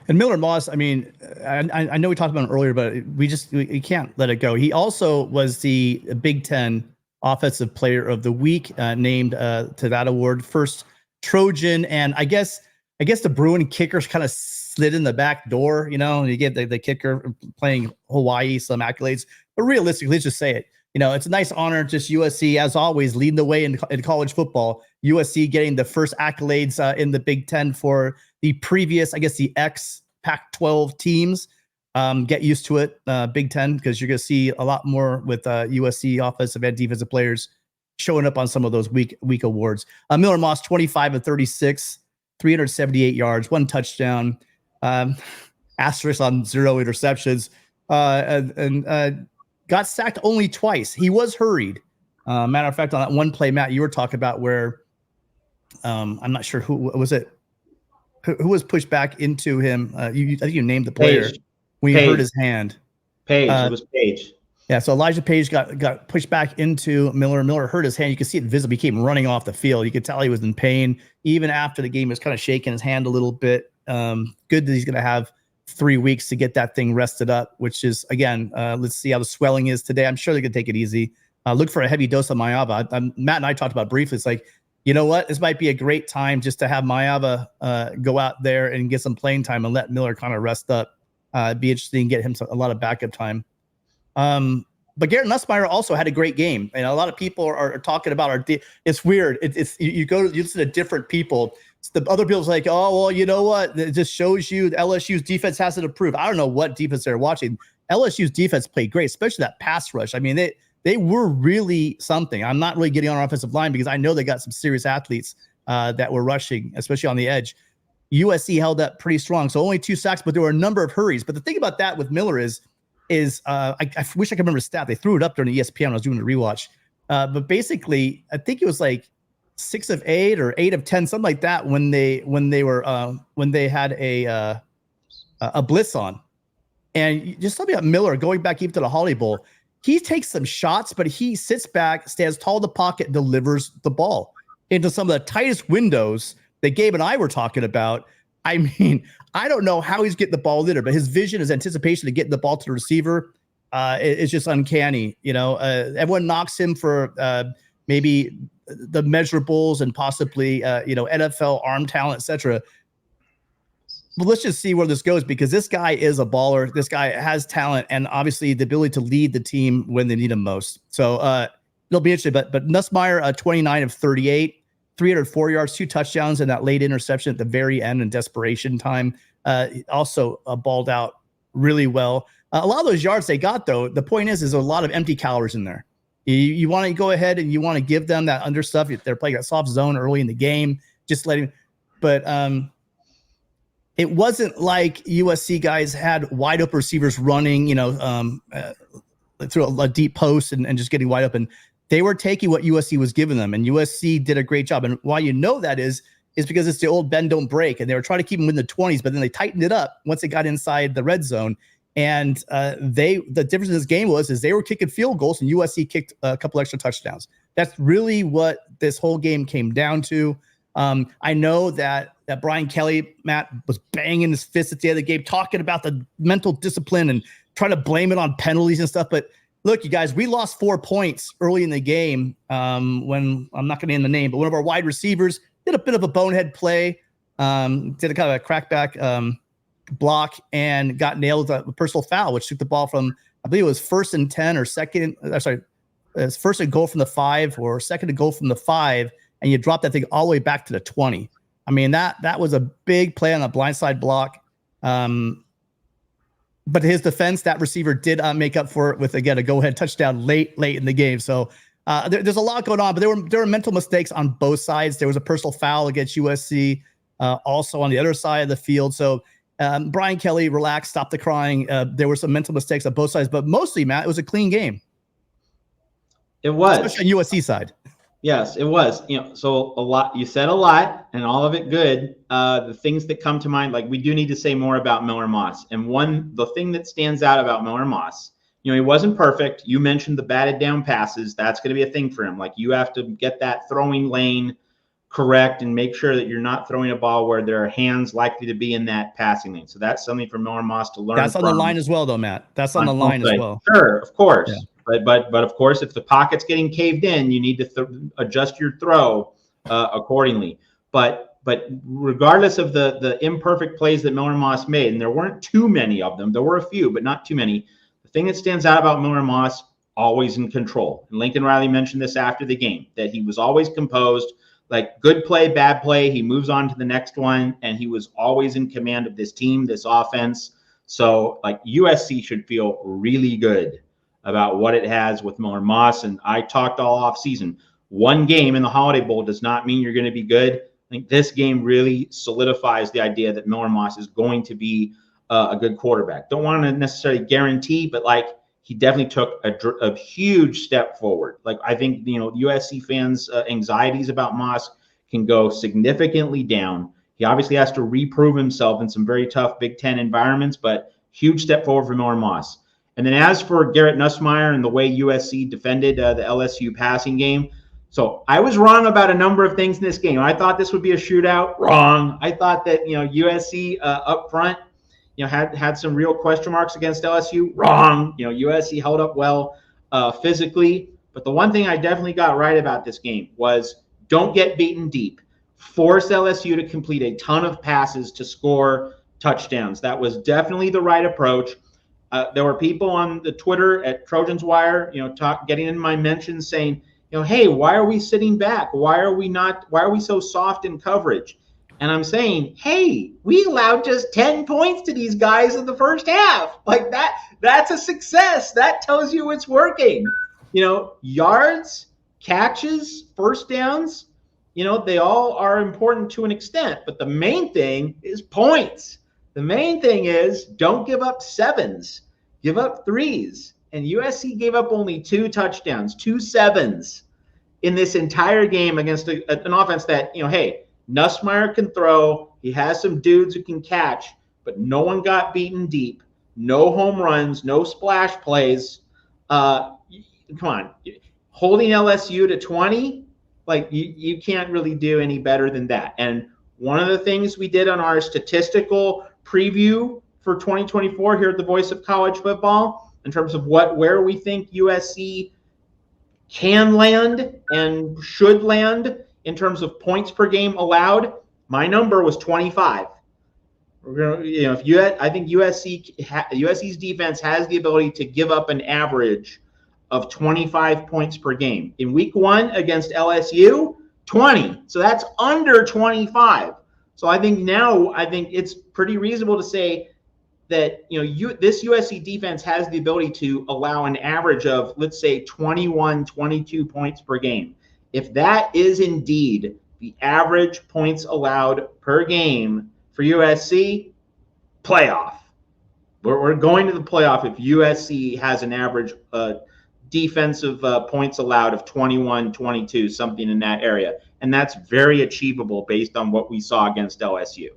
And Miller Moss, I mean, I know we talked about him earlier, but we can't let it go. He also was the Big Ten Offensive Player of the Week, named to that award. First Trojan, and I guess the Bruin kickers kind of slid in the back door, and you get the kicker playing Hawaii some accolades. But realistically, let's just say it. It's a nice honor. Just USC, as always, leading the way in college football. USC getting the first accolades in the Big Ten for the previous, I guess, the ex-Pac-12 teams. Get used to it, Big Ten, because you're going to see a lot more with USC offensive and defensive players showing up on some of those weak awards. Miller Moss, 25 of 36, 378 yards, 1 touchdown, asterisk on 0 interceptions, and got sacked only twice. He was hurried. Matter of fact, on that one play, Matt, you were talking about where I'm not sure who was it. Who was pushed back into him? I think you named the player when he hurt his hand. Page. It was Page. Yeah, so Elijah Page got pushed back into Miller. Miller hurt his hand. You could see it visibly. He came running off the field. You could tell he was in pain. Even after the game, he was kind of shaking his hand a little bit. Good that he's going to have 3 weeks to get that thing rested up, which is, again, let's see how the swelling is today. I'm sure they're going to take it easy. Look for a heavy dose of Mayava. Matt and I talked about briefly. It's like, you know what? This might be a great time just to have Mayava go out there and get some playing time and let Miller kind of rest up. It'd be interesting to get him a lot of backup time. But Garrett Nussmeier also had a great game. And a lot of people are talking about it's weird. You listen to different people. The other people's like, oh, well, you know what? It just shows you LSU's defense hasn't improved. I don't know what defense they're watching. LSU's defense played great, especially that pass rush. I mean, they were really something. I'm not really getting on our offensive line because I know they got some serious athletes that were rushing, especially on the edge. USC held up pretty strong. So only 2 sacks, but there were a number of hurries. But the thing about that with Miller is I wish I could remember the stat. They threw it up during the ESPN when I was doing the rewatch. But basically, I think it was like 6 of 8 or 8 of 10, something like that, when they had a blitz on. And just talking about Miller going back even to the Holiday Bowl, he takes some shots, but he sits back, stands tall in the pocket, delivers the ball into some of the tightest windows that Gabe and I were talking about. I mean, I don't know how he's getting the ball there, but his vision, his anticipation to getting the ball to the receiver is just uncanny. Everyone knocks him for maybe the measurables and possibly NFL arm talent, etc. But let's just see where this goes, because this guy is a baller. This guy has talent and obviously the ability to lead the team when they need him most. So it'll be interesting. But Nussmeier, 29 of 38. 304 yards, 2 touchdowns, and that late interception at the very end in desperation time. Also balled out really well. A lot of those yards they got, though, the point is a lot of empty calories in there. You want to go ahead and you want to give them that under stuff. If they're playing a soft zone early in the game, just let him. But it wasn't like USC guys had wide open receivers running, through a deep post and just getting wide open. They were taking what USC was giving them, and USC did a great job. And why you know that is because it's the old bend, don't break. And they were trying to keep them in the 20s, but then they tightened it up once they got inside the red zone. And the difference in this game was they were kicking field goals, and USC kicked a couple extra touchdowns. That's really what this whole game came down to. I know that Brian Kelly, Matt, was banging his fist at the end of the game, talking about the mental discipline and trying to blame it on penalties and stuff. But look, you guys, we lost 4 points early in the game when I'm not going to name the name, but one of our wide receivers did a bit of a bonehead play, did a kind of a crackback block and got nailed with a personal foul, which took the ball from, I believe it was 1st and 10 or it's 1st and goal from the 5 or 2nd and goal from the 5, and you drop that thing all the way back to the 20. I mean, that was a big play on a blindside block. But his defense, that receiver did make up for it with, again, a go-ahead touchdown late in the game. So there's a lot going on, but there were mental mistakes on both sides. There was a personal foul against USC also on the other side of the field. So Brian Kelly, relax, stop the crying. There were some mental mistakes on both sides, but mostly, Matt, it was a clean game. It was. Especially on USC side. Yes, it was. So a lot, you said a lot and all of it good. The things that come to mind, like we do need to say more about Miller Moss. And the thing that stands out about Miller Moss, he wasn't perfect. You mentioned the batted down passes. That's going to be a thing for him. Like you have to get that throwing lane correct and make sure that you're not throwing a ball where there are hands likely to be in that passing lane. So that's something for Miller Moss to learn. That's on the line as well, though, Matt. That's on the line as well. Sure, of course. Yeah. But of course, if the pocket's getting caved in, you need to adjust your throw accordingly. But regardless of the imperfect plays that Miller Moss made, and there weren't too many of them, there were a few, but not too many. The thing that stands out about Miller Moss, always in control. And Lincoln Riley mentioned this after the game, that he was always composed. Like, good play, bad play, he moves on to the next one, and he was always in command of this team, this offense. So, like, USC should feel really good about what it has with Miller Moss. And I talked all off season. One game in the Holiday Bowl does not mean you're going to be good. I think this game really solidifies the idea that Miller Moss is going to be a good quarterback. Don't want to necessarily guarantee, but like, he definitely took a huge step forward. Like, I think, USC fans' anxieties about Moss can go significantly down. He obviously has to reprove himself in some very tough Big Ten environments, but huge step forward for Miller Moss. And then as for Garrett Nussmeier and the way USC defended the LSU passing game, so I was wrong about a number of things in this game. I thought this would be a shootout. Wrong. I thought that, USC up front, had some real question marks against LSU. Wrong. USC held up well physically. But the one thing I definitely got right about this game was don't get beaten deep. Force LSU to complete a ton of passes to score touchdowns. That was definitely the right approach. There were people on the Twitter at Trojans Wire, getting in my mentions saying, hey, why are we sitting back? Why are we so soft in coverage? And I'm saying, hey, we allowed just 10 points to these guys in the first half. Like, that's a success. That tells you it's working. Yards, catches, first downs, they all are important to an extent. But the main thing is points. The main thing is don't give up sevens. Give up threes. And USC gave up only 2 touchdowns, 2 sevens in this entire game against an offense that, hey, Nussmeier can throw. He has some dudes who can catch, but no one got beaten deep. No home runs, no splash plays. Come on. Holding LSU to 20, like, you can't really do any better than that. And one of the things we did on our statistical preview for 2024 here at the Voice of College Football, in terms of where we think USC can land and should land in terms of points per game allowed, my number was 25. I think USC's defense has the ability to give up an average of 25 points per game. In week 1 against LSU, 20. So that's under 25. So I think it's pretty reasonable to say that this USC defense has the ability to allow an average of, let's say, 21, 22 points per game. If that is indeed the average points allowed per game for USC, playoff. We're going to the playoff if USC has an average defensive points allowed of 21, 22, something in that area. And that's very achievable based on what we saw against LSU.